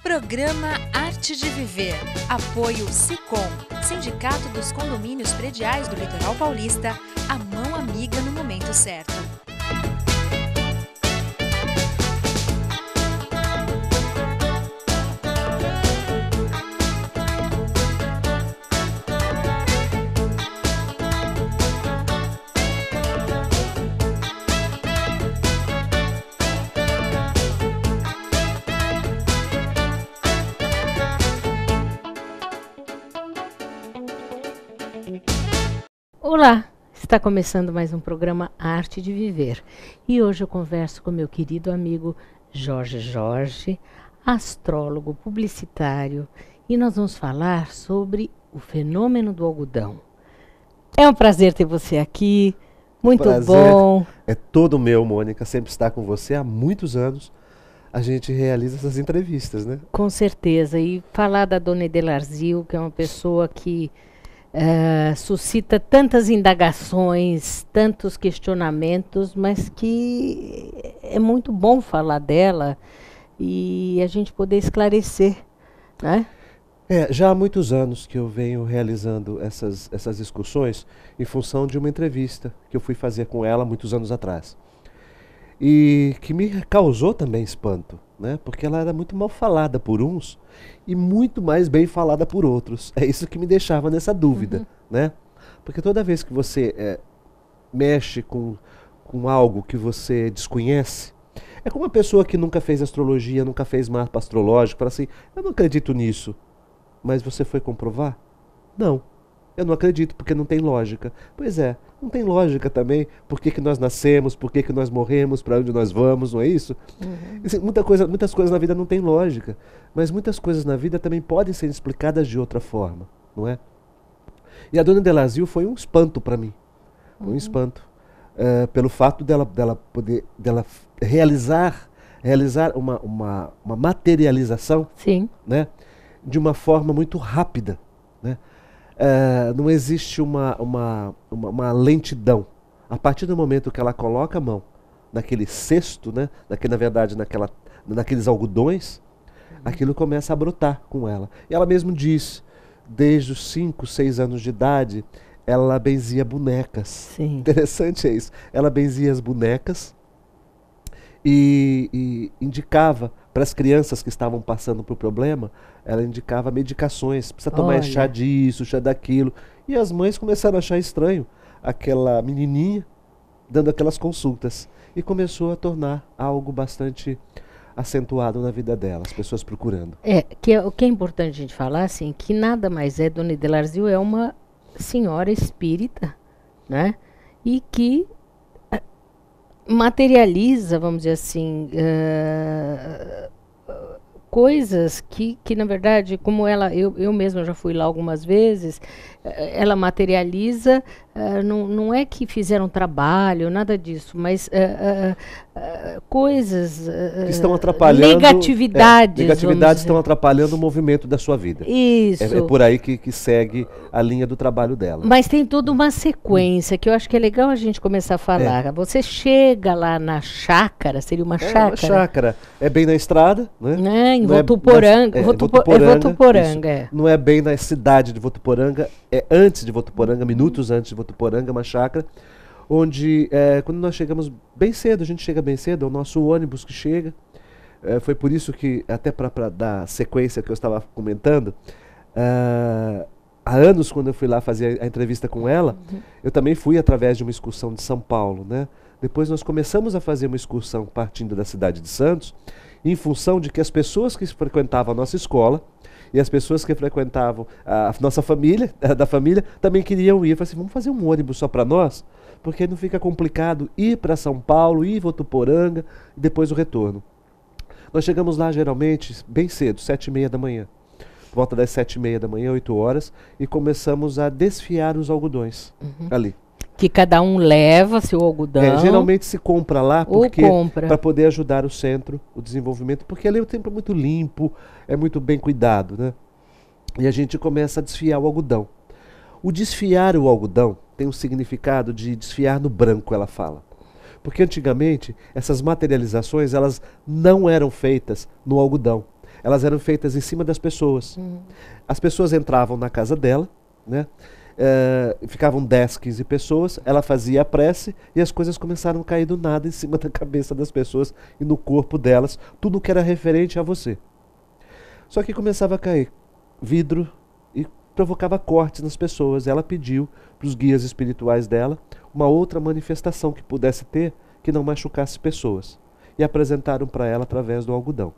Programa Arte de Viver. Apoio Sicom, Sindicato dos Condomínios Prediais do Litoral Paulista, a mão amiga no momento certo. Olá, está começando mais um programa Arte de Viver e hoje eu converso com meu querido amigo Jorge, astrólogo, publicitário, e nós vamos falar sobre o fenômeno do algodão. É um prazer ter você aqui, muito bom. É todo meu, Mônica, sempre estar com você há muitos anos. A gente realiza essas entrevistas, né? Com certeza, e falar da Dona Edelarzil, que é uma pessoa que suscita tantas indagações, tantos questionamentos, mas que é muito bom falar dela e a gente poder esclarecer, né? Já há muitos anos que eu venho realizando essas discussões em função de uma entrevista que eu fui fazer com ela muitos anos atrás. E que me causou também espanto, né? Porque ela era muito mal falada por uns e muito mais bem falada por outros. É isso que me deixava nessa dúvida, né? Porque toda vez que você mexe com algo que você desconhece, é como uma pessoa que nunca fez astrologia, nunca fez mapa astrológico, fala assim, eu não acredito nisso. Mas você foi comprovar? Não. Eu não acredito, porque não tem lógica. Pois é, não tem lógica também. Por que nós nascemos, por que nós morremos, para onde nós vamos, não é isso? Assim, muitas coisas na vida não tem lógica, mas muitas coisas na vida também podem ser explicadas de outra forma, não é? E a Dona Edelarzil foi um espanto para mim. Um espanto. Pelo fato dela realizar uma materialização, Sim, né, de uma forma muito rápida, né? Não existe uma lentidão. A partir do momento que ela coloca a mão naquele cesto, né, naqueles algodões, aquilo começa a brotar com ela. E ela mesmo diz, desde os 5, 6 anos de idade, ela benzia bonecas. sim. Interessante é isso. Ela benzia as bonecas e indicava para as crianças que estavam passando por problema, ela indicava medicações, precisa tomar chá disso, chá daquilo. E as mães começaram a achar estranho aquela menininha dando aquelas consultas. E começou a tornar algo bastante acentuado na vida dela, as pessoas procurando. O que é importante a gente falar, assim, que nada mais é, Dona Edelarzil é uma senhora espírita, né? E que materializa, vamos dizer assim, coisas que na verdade, como eu mesma já fui lá algumas vezes, ela materializa, não é que fizeram trabalho, nada disso, mas coisas que estão atrapalhando, negatividades estão atrapalhando o movimento da sua vida. Isso. É por aí que segue a linha do trabalho dela. Mas tem toda uma sequência que eu acho que é legal a gente começar a falar. Você chega lá na chácara, seria uma chácara? Uma chácara. É bem na estrada, né? Em Votuporanga. Votuporanga. Não é bem na cidade de Votuporanga, é antes de Votuporanga, minutos antes de Votuporanga, uma chácara, onde quando nós chegamos bem cedo, a gente chega bem cedo, é o nosso ônibus que chega. Foi por isso que, até para dar sequência que eu estava comentando, há anos, quando eu fui lá fazer a entrevista com ela, eu também fui através de uma excursão de São Paulo, né? Depois nós começamos a fazer uma excursão partindo da cidade de Santos, em função de que as pessoas que frequentavam a nossa escola e as pessoas que frequentavam a nossa família, da família, também queriam ir. Eu falei assim, vamos fazer um ônibus só para nós? Porque não fica complicado ir para São Paulo, ir Votuporanga e depois o retorno. Nós chegamos lá geralmente bem cedo, 7h30 da manhã. Por volta das 7h30 da manhã, 8 horas, e começamos a desfiar os algodões ali. Que cada um leva seu algodão. Geralmente se compra lá para poder ajudar o centro, o desenvolvimento, porque ali o tempo é muito limpo, é muito bem cuidado, né? E a gente começa a desfiar o algodão. O desfiar o algodão tem um significado de desfiar no branco, ela fala. Porque antigamente essas materializações elas não eram feitas no algodão. elas eram feitas em cima das pessoas. As pessoas entravam na casa dela, né? Ficavam 10, 15 pessoas, ela fazia a prece e as coisas começaram a cair do nada em cima da cabeça das pessoas e no corpo delas, tudo que era referente a você. Só que começava a cair vidro e provocava cortes nas pessoas. Ela pediu para os guias espirituais dela uma outra manifestação que pudesse ter, que não machucasse pessoas. E apresentaram para ela através do algodão.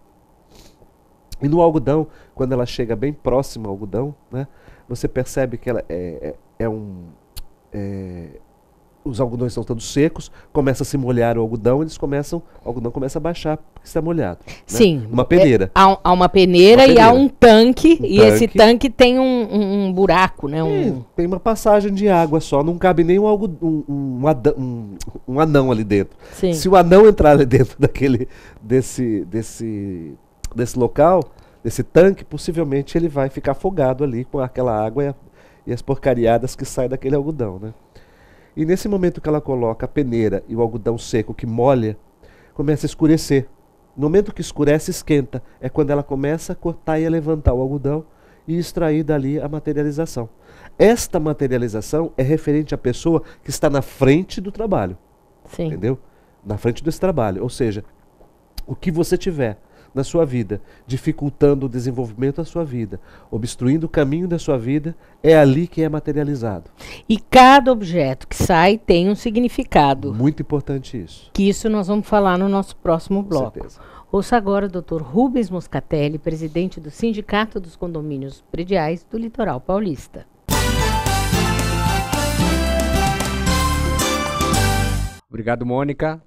E no algodão, quando ela chega bem próxima ao algodão, né, você percebe que ela os algodões estão todos secos, começa a se molhar o algodão, o algodão começa a baixar porque está molhado. Sim. Né? Uma peneira. Há uma peneira e há um tanque, esse tanque tem um buraco, né? Tem uma passagem de água só, não cabe nem um anão ali dentro. Sim. Se o anão entrar ali dentro desse local, desse tanque, possivelmente ele vai ficar afogado ali com aquela água e as porcariadas que saem daquele algodão, né? E nesse momento que ela coloca a peneira e o algodão seco que molha, começa a escurecer. No momento que escurece, esquenta. É quando ela começa a cortar e a levantar o algodão e extrair dali a materialização. Esta materialização é referente à pessoa que está na frente do trabalho. Sim. Entendeu? Na frente desse trabalho. Ou seja, o que você tiver na sua vida, dificultando o desenvolvimento da sua vida, obstruindo o caminho da sua vida, é ali que é materializado. E cada objeto que sai tem um significado. Muito importante isso. Que isso nós vamos falar no nosso próximo bloco. Com certeza. Ouça agora o Dr. Rubens Moscatelli, presidente do Sindicato dos Condomínios Prediais do Litoral Paulista. Obrigado, Mônica.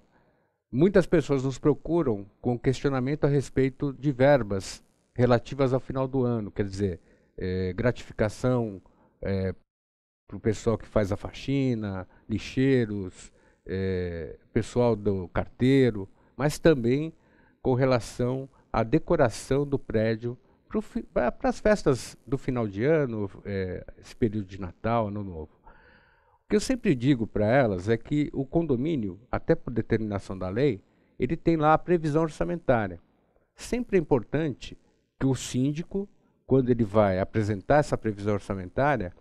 Muitas pessoas nos procuram com questionamento a respeito de verbas relativas ao final do ano, quer dizer, gratificação para o pessoal que faz a faxina, lixeiros, pessoal do carteiro, mas também com relação à decoração do prédio para as festas do final de ano, esse período de Natal, Ano Novo. O que eu sempre digo para elas é que o condomínio, até por determinação da lei, ele tem lá a previsão orçamentária. Sempre é importante que o síndico, quando ele vai apresentar essa previsão orçamentária,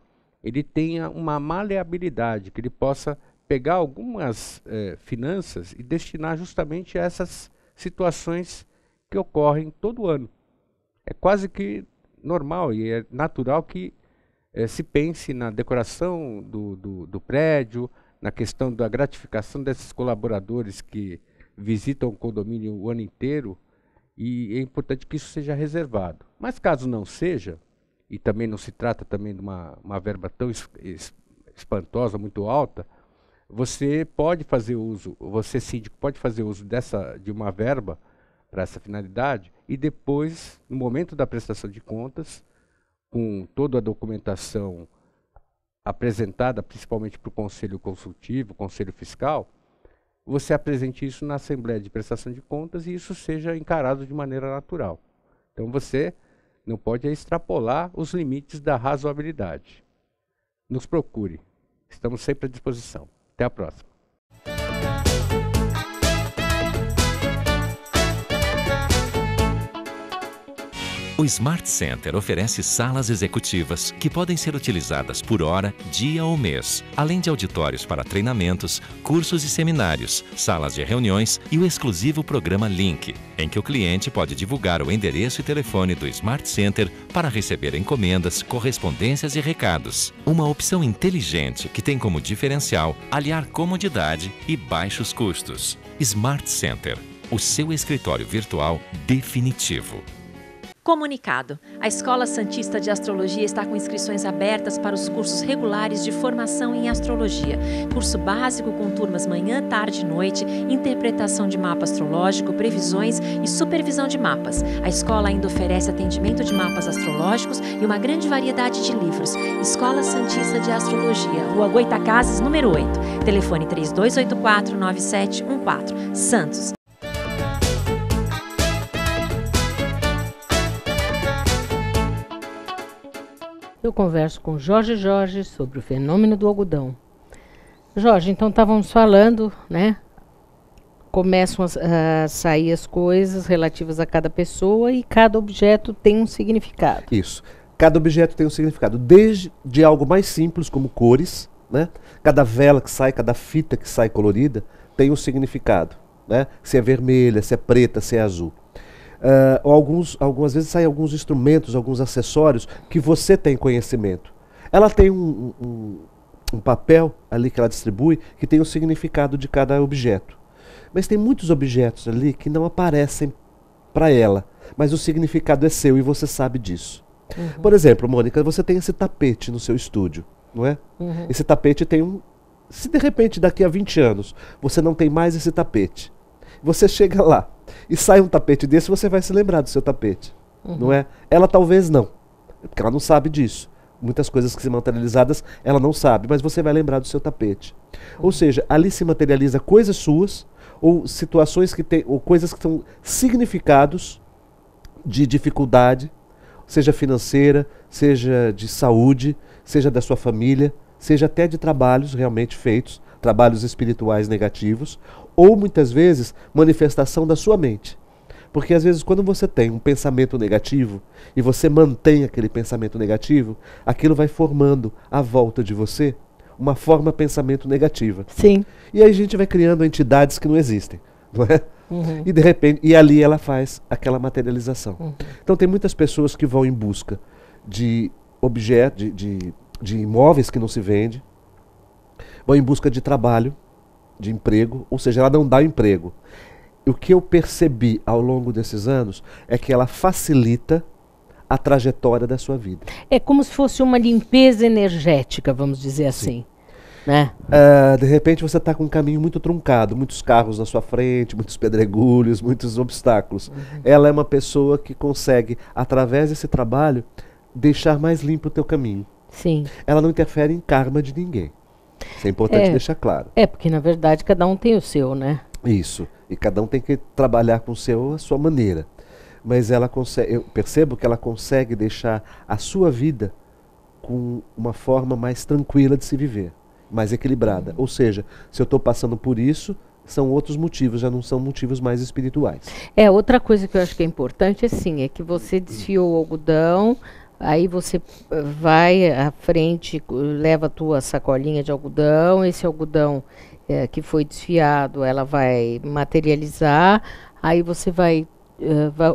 ele tenha uma maleabilidade, que ele possa pegar algumas finanças e destinar justamente a essas situações que ocorrem todo ano. É quase que normal e é natural que se pense na decoração do prédio, na questão da gratificação desses colaboradores que visitam o condomínio o ano inteiro, e é importante que isso seja reservado. Mas caso não seja, e também não se trata também de uma verba tão espantosa, muito alta, você pode fazer uso, você síndico pode fazer uso de uma verba para essa finalidade, e depois, no momento da prestação de contas, com toda a documentação apresentada, principalmente para o Conselho Consultivo, Conselho Fiscal, você apresente isso na Assembleia de Prestação de Contas e isso seja encarado de maneira natural. Então você não pode extrapolar os limites da razoabilidade. Nos procure. Estamos sempre à disposição. Até a próxima. O Smart Center oferece salas executivas que podem ser utilizadas por hora, dia ou mês, além de auditórios para treinamentos, cursos e seminários, salas de reuniões e o exclusivo programa Link, em que o cliente pode divulgar o endereço e telefone do Smart Center para receber encomendas, correspondências e recados. Uma opção inteligente que tem como diferencial aliar comodidade e baixos custos. Smart Center, o seu escritório virtual definitivo. Comunicado. A Escola Santista de Astrologia está com inscrições abertas para os cursos regulares de formação em astrologia. Curso básico com turmas manhã, tarde e noite, interpretação de mapa astrológico, previsões e supervisão de mapas. A escola ainda oferece atendimento de mapas astrológicos e uma grande variedade de livros. Escola Santista de Astrologia, Rua Goitacazes, número 8. Telefone 3284-9714. Santos. Eu converso com Jorge sobre o fenômeno do algodão. Jorge, então estávamos falando, né, começam a sair as coisas relativas a cada pessoa e cada objeto tem um significado. Isso. Cada objeto tem um significado, desde de algo mais simples, como cores, né? Cada vela que sai, cada fita que sai colorida tem um significado, né? Se é vermelha, se é preta, se é azul. Ou algumas vezes saem alguns instrumentos, alguns acessórios que você tem conhecimento. Ela tem um papel ali que ela distribui que tem o significado de cada objeto. Mas tem muitos objetos ali que não aparecem para ela, mas o significado é seu e você sabe disso. Uhum. Por exemplo, Mônica, você tem esse tapete no seu estúdio, não é? Uhum. Esse tapete tem um... Se de repente daqui a 20 anos você não tem mais esse tapete, você chega lá e sai um tapete desse, você vai se lembrar do seu tapete, não é? Ela talvez não, porque ela não sabe disso. Muitas coisas que se materializadas ela não sabe, mas você vai lembrar do seu tapete. Ou seja, ali se materializa coisas suas, ou situações que tem, ou coisas que são significados de dificuldade, seja financeira, seja de saúde, seja da sua família, seja até de trabalhos realmente feitos, trabalhos espirituais negativos, ou muitas vezes manifestação da sua mente. Porque às vezes quando você tem um pensamento negativo e você mantém aquele pensamento negativo, aquilo vai formando à volta de você uma forma pensamento negativa. Sim. E aí a gente vai criando entidades que não existem, não é? Uhum. E de repente, e ali ela faz aquela materialização. Uhum. Então tem muitas pessoas que vão em busca de objetos, de imóveis que não se vende, vão em busca de trabalho, de emprego, ou seja, ela não dá emprego. O que eu percebi ao longo desses anos é que ela facilita a trajetória da sua vida. É como se fosse uma limpeza energética, vamos dizer assim. Né? De repente você está com um caminho muito truncado, muitos carros na sua frente, muitos pedregulhos, muitos obstáculos. Uhum. Ela é uma pessoa que consegue, através desse trabalho, deixar mais limpo o teu caminho. Sim. Ela não interfere em karma de ninguém. Isso é importante deixar claro. Porque na verdade cada um tem o seu, né? Isso. E cada um tem que trabalhar com a sua maneira. Mas ela consegue, eu percebo que ela consegue deixar a sua vida com uma forma mais tranquila de se viver, mais equilibrada. Ou seja, se eu estou passando por isso, são outros motivos, já não são motivos mais espirituais. Outra coisa que eu acho que é importante é que você desfiou o algodão, aí você vai à frente, leva a tua sacolinha de algodão, esse algodão que foi desfiado, ela vai materializar, aí você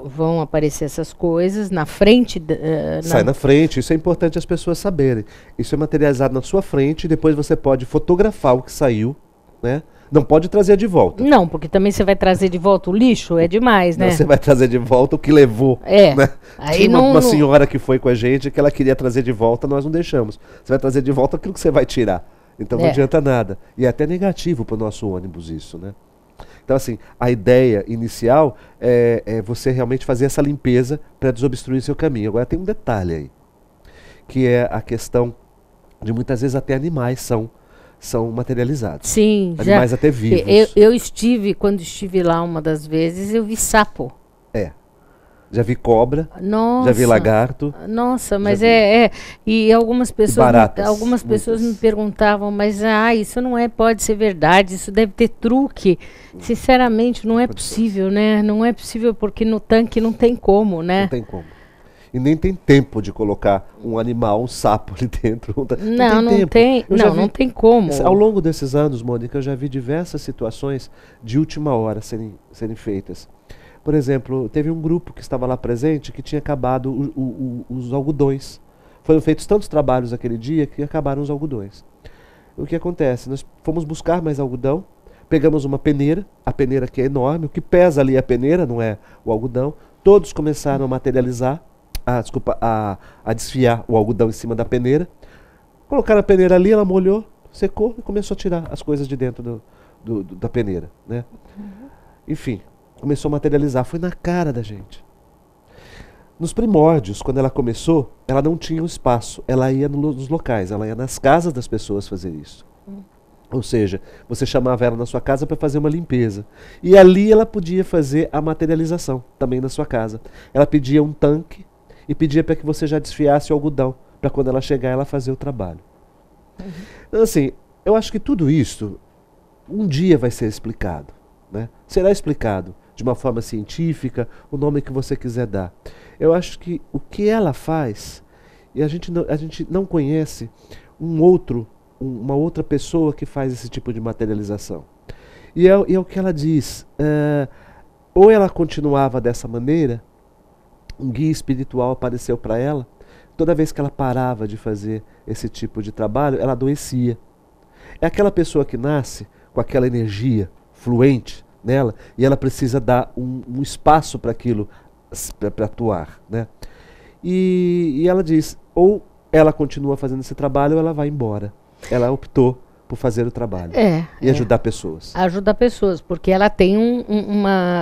vão aparecer essas coisas na frente. Sai na frente, isso é importante as pessoas saberem. Isso é materializado na sua frente, depois você pode fotografar o que saiu, né? Não pode trazer de volta. Não, porque também você vai trazer de volta o lixo, é demais, né? Não, você vai trazer de volta o que levou. Né? Aí tinha uma senhora que foi com a gente que ela queria trazer de volta, nós não deixamos. Você vai trazer de volta aquilo que você vai tirar. Então não adianta nada. E é até negativo para o nosso ônibus isso, né? Então, assim, a ideia inicial é você realmente fazer essa limpeza para desobstruir seu caminho. Agora tem um detalhe aí, que é a questão de muitas vezes até animais são materializados. Sim, animais até vivos. Quando estive lá uma das vezes, eu vi sapo. Já vi cobra, nossa, já vi lagarto. Nossa, mas e algumas pessoas, me perguntavam, mas isso não pode ser verdade, isso deve ter truque. Sinceramente, não é possível, né? Não é possível porque no tanque não tem como, né? Não tem como. E nem tem tempo de colocar um animal, um sapo ali dentro. Não tem como. Ao longo desses anos, Mônica, eu já vi diversas situações de última hora serem feitas. Por exemplo, teve um grupo que estava lá presente que tinha acabado os algodões. Foram feitos tantos trabalhos aquele dia que acabaram os algodões. O que acontece? Nós fomos buscar mais algodão, pegamos uma peneira, a peneira que é enorme, o que pesa ali é a peneira, não é o algodão. Todos começaram a materializar, a desfiar o algodão em cima da peneira. Colocaram a peneira ali, ela molhou, secou e começou a tirar as coisas de dentro da peneira, né? Enfim, começou a materializar, foi na cara da gente. Nos primórdios, quando ela começou, ela não tinha um espaço, ela ia nos locais, ela ia nas casas das pessoas fazer isso. Ou seja, você chamava ela na sua casa para fazer uma limpeza. E ali ela podia fazer a materialização, também na sua casa. Ela pedia um tanque e pedia para que você já desfiasse o algodão, para quando ela chegar ela fazer o trabalho. Então assim, eu acho que tudo isso um dia vai ser explicado. né? Será explicado de uma forma científica, o nome que você quiser dar. Eu acho que o que ela faz, e a gente não conhece uma outra pessoa que faz esse tipo de materialização. E é o que ela diz, ou ela continuava dessa maneira, um guia espiritual apareceu para ela, toda vez que ela parava de fazer esse tipo de trabalho, ela adoecia. É aquela pessoa que nasce com aquela energia fluente nela e ela precisa dar um espaço para aquilo, para atuar, né? E ela diz, ou ela continua fazendo esse trabalho ou ela vai embora. Ela optou por fazer o trabalho e ajudar pessoas. Ajuda pessoas, porque ela tem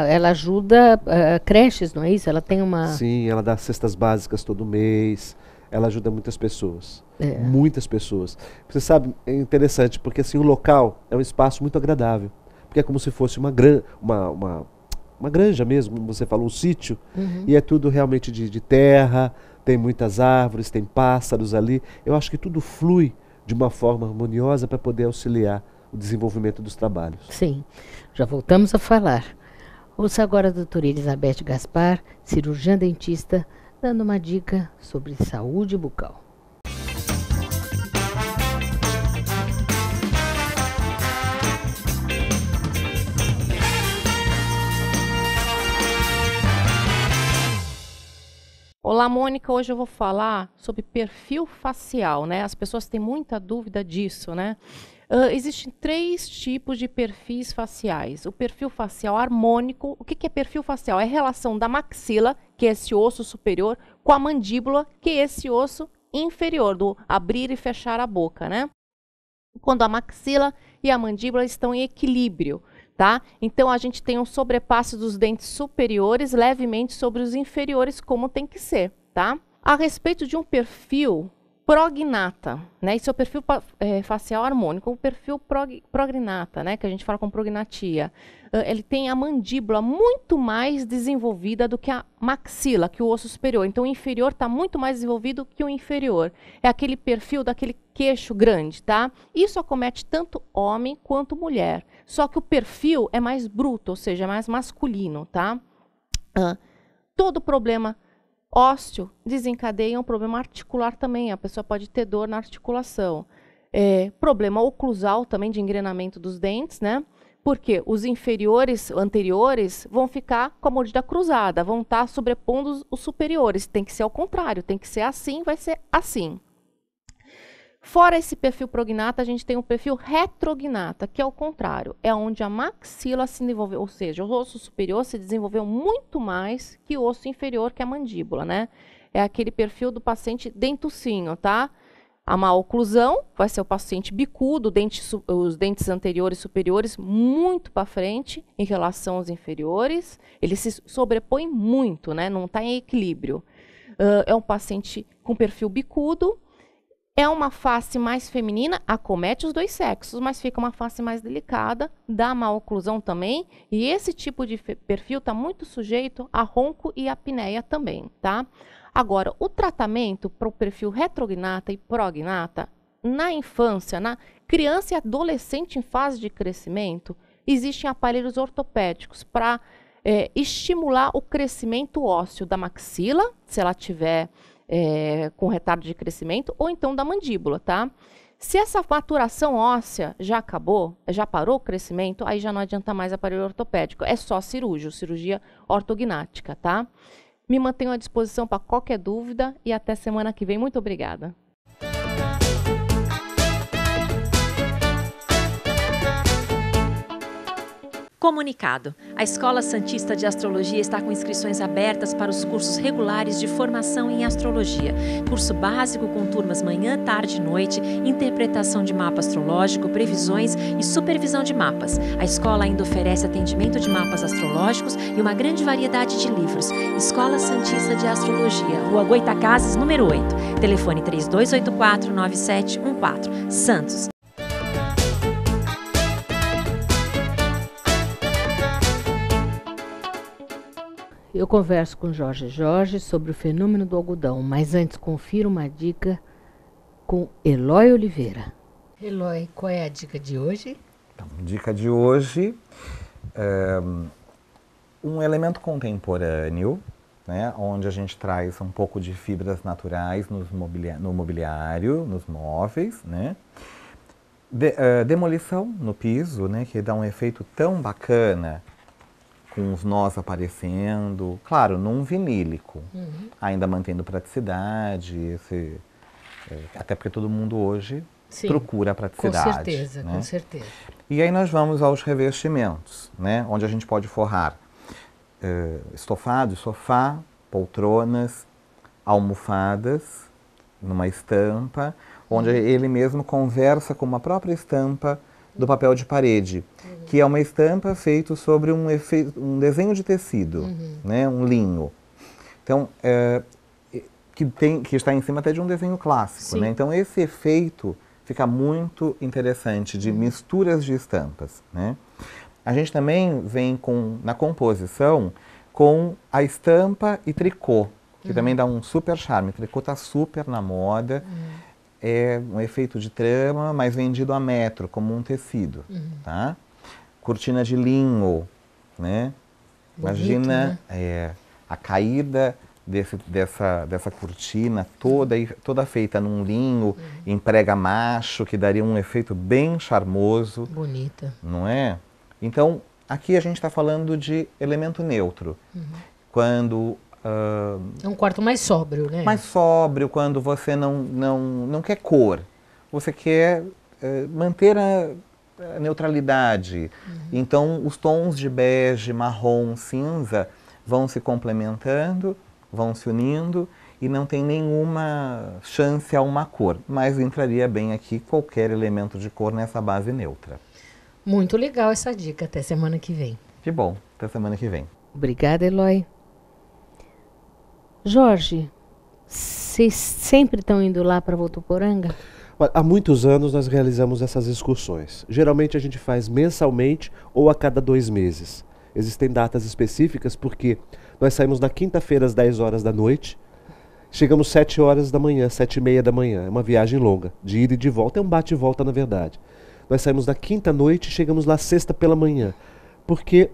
ela ajuda creches, não é isso? Ela tem uma... Sim, ela dá cestas básicas todo mês, ela ajuda muitas pessoas. Muitas pessoas. Você sabe, é interessante, porque assim, o local é um espaço muito agradável. Porque é como se fosse uma granja mesmo, como você falou, um sítio. E é tudo realmente de terra, tem muitas árvores, tem pássaros ali. Eu acho que tudo flui de uma forma harmoniosa para poder auxiliar o desenvolvimento dos trabalhos. Sim, já voltamos a falar. Ouça agora a doutora Elizabeth Gaspar, cirurgiã dentista, dando uma dica sobre saúde bucal. Olá, Mônica. Hoje eu vou falar sobre perfil facial, né? As pessoas têm muita dúvida disso, né? Existem 3 tipos de perfis faciais. O perfil facial harmônico. O que é perfil facial? É a relação da maxila, que é esse osso superior, com a mandíbula, que é esse osso inferior, do abrir e fechar a boca, né? Quando a maxila e a mandíbula estão em equilíbrio. Tá? Então, a gente tem um sobrepasso dos dentes superiores levemente sobre os inferiores, como tem que ser. Tá? A respeito de um perfil prognata, né? Esse é o perfil facial harmônico. O perfil prognata, né? Que a gente fala com prognatia, ele tem a mandíbula muito mais desenvolvida do que a maxila, que o osso superior. Então, o inferior está muito mais desenvolvido que o inferior. É aquele perfil daquele queixo grande, tá? Isso acomete tanto homem quanto mulher. Só que o perfil é mais bruto, ou seja, é mais masculino, tá? Todo problema ósseo desencadeia um problema articular também. A pessoa pode ter dor na articulação. Problema oclusal também, de engrenamento dos dentes, né? Porque os anteriores, vão ficar com a mordida cruzada, vão estar sobrepondo os superiores. Tem que ser ao contrário, tem que ser assim, vai ser assim. Fora esse perfil prognata, a gente tem o perfil retrognata, que é o contrário. É onde a maxila se desenvolveu, ou seja, o osso superior se desenvolveu muito mais que o osso inferior, que é a mandíbula, né? É aquele perfil do paciente dentucinho, tá? A má oclusão vai ser o paciente bicudo, os dentes anteriores e superiores muito para frente em relação aos inferiores. Ele se sobrepõe muito, né? Não está em equilíbrio. É um paciente com perfil bicudo. É uma face mais feminina, acomete os 2 sexos, mas fica uma face mais delicada, dá má oclusão também, e esse tipo de perfil está muito sujeito a ronco e apneia também, tá? Agora, o tratamento para o perfil retrognata e prognata, na infância, na criança e adolescente em fase de crescimento, existem aparelhos ortopédicos para estimular o crescimento ósseo da maxila, se ela tiver com retardo de crescimento, ou então da mandíbula, tá? Se essa maturação óssea já acabou, já parou o crescimento, aí já não adianta mais aparelho ortopédico, é só cirurgia ortognática, tá? Me mantenho à disposição para qualquer dúvida e até semana que vem. Muito obrigada. Comunicado. A Escola Santista de Astrologia está com inscrições abertas para os cursos regulares de formação em astrologia. Curso básico com turmas manhã, tarde e noite, interpretação de mapa astrológico, previsões e supervisão de mapas. A escola ainda oferece atendimento de mapas astrológicos e uma grande variedade de livros. Escola Santista de Astrologia, Rua Goitacazes, número 8. Telefone 3284-9714. Santos. Eu converso com Jorge sobre o fenômeno do algodão, mas antes confira uma dica com Eloy Oliveira. Eloy, qual é a dica de hoje? Então, a dica de hoje um elemento contemporâneo, né, onde a gente traz um pouco de fibras naturais no mobiliário, nos móveis, né? Demolição no piso, né, que dá um efeito tão bacana, com os nós aparecendo, claro, num vinílico, ainda mantendo praticidade, até porque todo mundo hoje procura a praticidade. Com certeza, né? Com certeza. E aí nós vamos aos revestimentos, né, onde a gente pode forrar estofado, sofá, poltronas, almofadas, numa estampa, onde ele mesmo conversa com uma própria estampa do papel de parede, que é uma estampa feita sobre um desenho de tecido, né, um linho. Então, que está em cima até de um desenho clássico. Né? Então, esse efeito fica muito interessante de misturas de estampas. Né? A gente também vem na composição com a estampa e tricô, que também dá um super charme. O tricô está super na moda. É um efeito de trama, mas vendido a metro, como um tecido. Tá? Cortina de linho, né? Bonito, Imagina né? A caída dessa cortina toda feita num linho, em prega macho, que daria um efeito bem charmoso. Bonita. Não é? Então, aqui a gente está falando de elemento neutro. Quando... é um quarto mais sóbrio, né? mais sóbrio, quando você não quer cor. Você quer manter a neutralidade. Então, os tons de bege, marrom, cinza vão se complementando, vão se unindo e não tem nenhuma chance a uma cor. Mas entraria bem aqui qualquer elemento de cor nessa base neutra. Muito legal essa dica. Até semana que vem. Que bom. Até semana que vem. Obrigada, Eloy. Jorge, vocês sempre estão indo lá para Votuporanga? Há muitos anos nós realizamos essas excursões. Geralmente a gente faz mensalmente ou a cada 2 meses. Existem datas específicas porque nós saímos na quinta-feira às 10 horas da noite, chegamos 7 horas da manhã, 7h30 da manhã. É uma viagem longa, de ida e de volta, é um bate e volta na verdade. Nós saímos na quinta noite e chegamos lá sexta pela manhã. Porque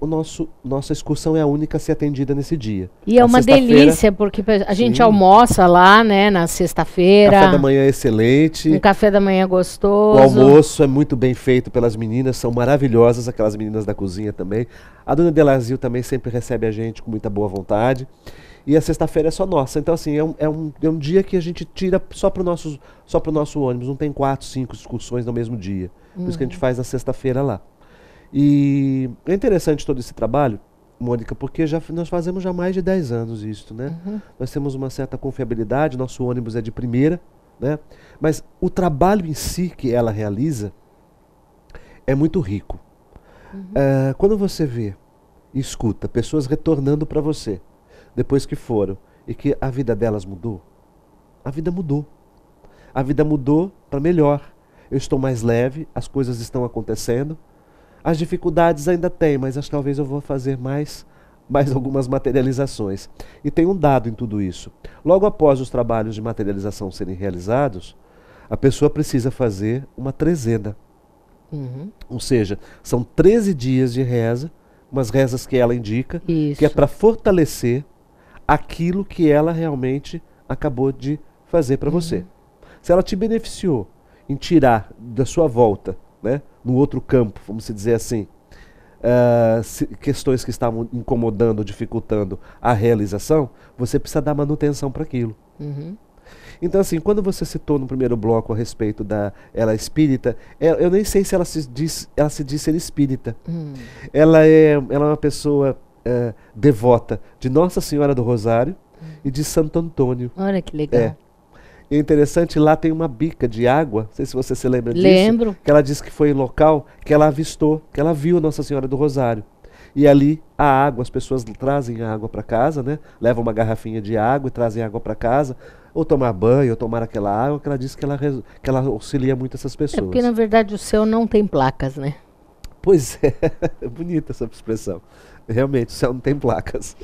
nossa excursão é a única a ser atendida nesse dia. E é uma delícia, porque a gente almoça lá, né, na sexta-feira. O café da manhã é excelente. Um café da manhã gostoso. O almoço é muito bem feito pelas meninas, são maravilhosas, aquelas meninas da cozinha também. A dona Delazil também sempre recebe a gente com muita boa vontade. E a sexta-feira é só nossa. Então, assim, é um dia que a gente tira só para o nosso ônibus. Não tem 4, 5 excursões no mesmo dia. Por isso que a gente faz na sexta-feira lá. E é interessante todo esse trabalho, Mônica, porque nós fazemos já mais de 10 anos isso, né? Nós temos uma certa confiabilidade, nosso ônibus é de primeira, né? Mas o trabalho em si que ela realiza é muito rico. Quando você vê e escuta pessoas retornando para você, depois que foram, e que a vida delas mudou, a vida mudou. A vida mudou para melhor. Eu estou mais leve, as coisas estão acontecendo. As dificuldades ainda tem, mas acho que talvez eu vou fazer mais algumas materializações. E tem um dado em tudo isso. Logo após os trabalhos de materialização serem realizados, a pessoa precisa fazer uma trezena. Ou seja, são 13 dias de reza, umas rezas que ela indica, que é para fortalecer aquilo que ela realmente acabou de fazer para você. Se ela te beneficiou em tirar da sua volta, né, no outro campo, vamos dizer assim, questões que estavam incomodando, dificultando a realização, você precisa dar manutenção para aquilo. Então, assim, quando você citou no primeiro bloco a respeito ela espírita, eu nem sei se ela se diz ser espírita. Ela é uma pessoa devota de Nossa Senhora do Rosário e de Santo Antônio. Olha que legal. É interessante, lá tem uma bica de água, não sei se você se lembra disso. Lembro. Que ela disse que foi em local que ela avistou, que ela viu Nossa Senhora do Rosário. E ali a água, as pessoas trazem a água para casa, né? Levam uma garrafinha de água e trazem água para casa, ou tomar banho, ou tomar aquela água, que ela disse que ela auxilia muito essas pessoas. É porque, na verdade, o céu não tem placas, né? Pois é, é bonita essa expressão. Realmente, o céu não tem placas.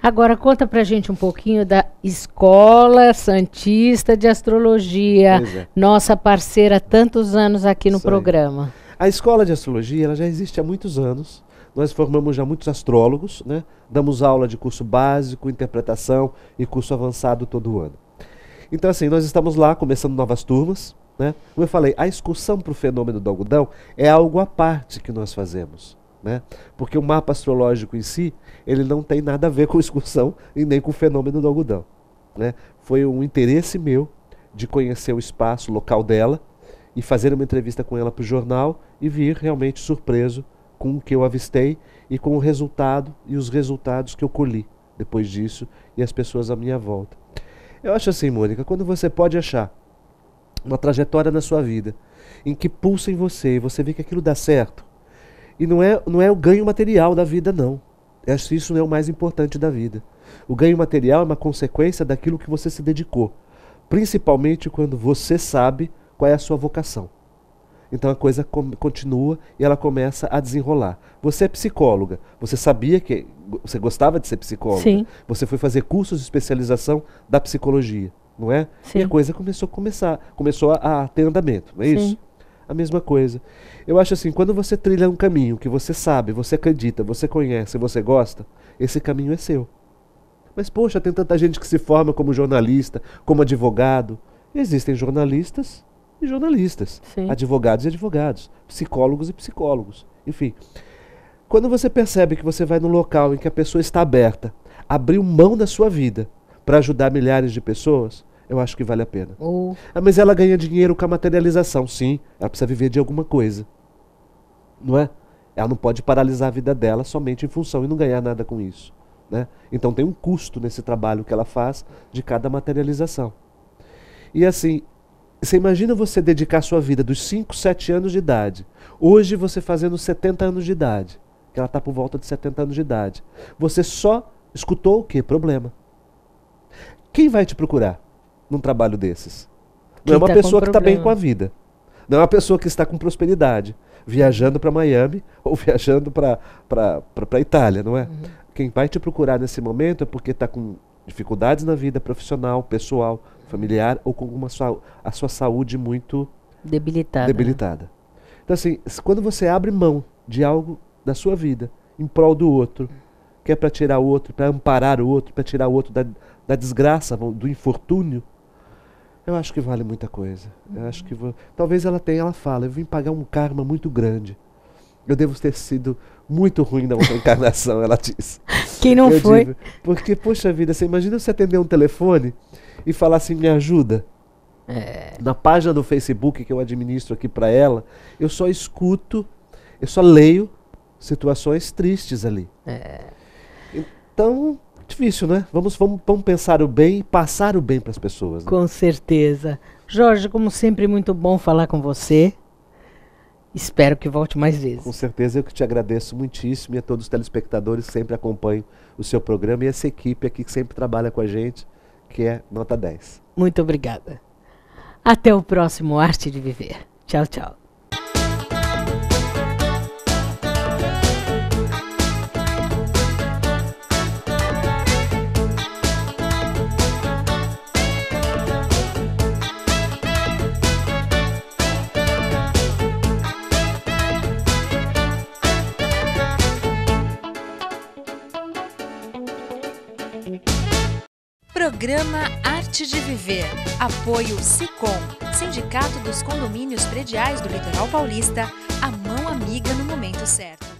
Agora, conta pra gente um pouquinho da Escola Santista de Astrologia, nossa parceira há tantos anos aqui no programa. A Escola de Astrologia ela já existe há muitos anos. Nós formamos já muitos astrólogos, né? Damos aula de curso básico, interpretação e curso avançado todo ano. Então, assim, nós estamos lá começando novas turmas, né? Como eu falei, a excursão para o fenômeno do algodão é algo à parte que nós fazemos, né? Porque o mapa astrológico em si, ele não tem nada a ver com excursão e nem com o fenômeno do algodão, né? Foi um interesse meu de conhecer o espaço, o local dela, e fazer uma entrevista com ela para o jornal e vir realmente surpreso com o que eu avistei e com o resultado e os resultados que eu colhi depois disso e as pessoas à minha volta. Eu acho assim, Mônica, quando você pode achar uma trajetória na sua vida em que pulsa em você e você vê que aquilo dá certo, e não é o ganho material da vida, não. Eu acho que isso não é o mais importante da vida. O ganho material é uma consequência daquilo que você se dedicou, principalmente quando você sabe qual é a sua vocação. Então a coisa continua e ela começa a desenrolar. Você é psicóloga, você sabia que você gostava de ser psicóloga. Sim. Você foi fazer cursos de especialização da psicologia, não é? Sim. E a coisa começou a ter andamento, não é isso? Sim. A mesma coisa. Eu acho assim, quando você trilha um caminho que você sabe, você acredita, você conhece, você gosta, esse caminho é seu. Mas poxa, tem tanta gente que se forma como jornalista, como advogado. Existem jornalistas e jornalistas, Sim. advogados e advogados, psicólogos e psicólogos, enfim. Quando você percebe que você vai num local em que a pessoa está aberta, abriu mão da sua vida para ajudar milhares de pessoas, eu acho que vale a pena. Mas ela ganha dinheiro com a materialização, sim, ela precisa viver de alguma coisa, não é? Ela não pode paralisar a vida dela somente em função e não ganhar nada com isso, né? Então tem um custo nesse trabalho que ela faz de cada materialização. E assim, você imagina você dedicar sua vida dos 5, 7 anos de idade. Hoje você fazendo 70 anos de idade. Que ela está por volta de 70 anos de idade. Você só escutou o quê? Problema. Quem vai te procurar num trabalho desses? Não é uma pessoa que está bem com a vida. Não é uma pessoa que está com prosperidade. Viajando para Miami ou viajando para a Itália, não é? Uhum. Quem vai te procurar nesse momento é porque está com dificuldades na vida profissional, pessoal, familiar ou com a sua saúde muito debilitada. Né? Então assim, quando você abre mão de algo da sua vida em prol do outro, que é para tirar o outro, para amparar o outro, para tirar o outro da desgraça, do infortúnio, eu acho que vale muita coisa. Eu acho que talvez ela fala, eu vim pagar um karma muito grande. Eu devo ter sido muito ruim na outra encarnação, ela diz. Quem não foi? Digo, porque, poxa vida, você imagina você atender um telefone e falar assim, me ajuda. Na página do Facebook que eu administro aqui para ela, eu só escuto, eu só leio situações tristes ali. Então, difícil, né? Vamos pensar o bem e passar o bem para as pessoas. Né? Com certeza. Jorge, como sempre, muito bom falar com você. Espero que volte mais vezes. Com certeza, eu que te agradeço muitíssimo e a todos os telespectadores que sempre acompanham o seu programa e essa equipe aqui que sempre trabalha com a gente, que é nota 10. Muito obrigada. Até o próximo Arte de Viver. Tchau, tchau. Programa Arte de Viver. Apoio Sicom, Sindicato dos Condomínios Prediais do Litoral Paulista, a mão amiga no momento certo.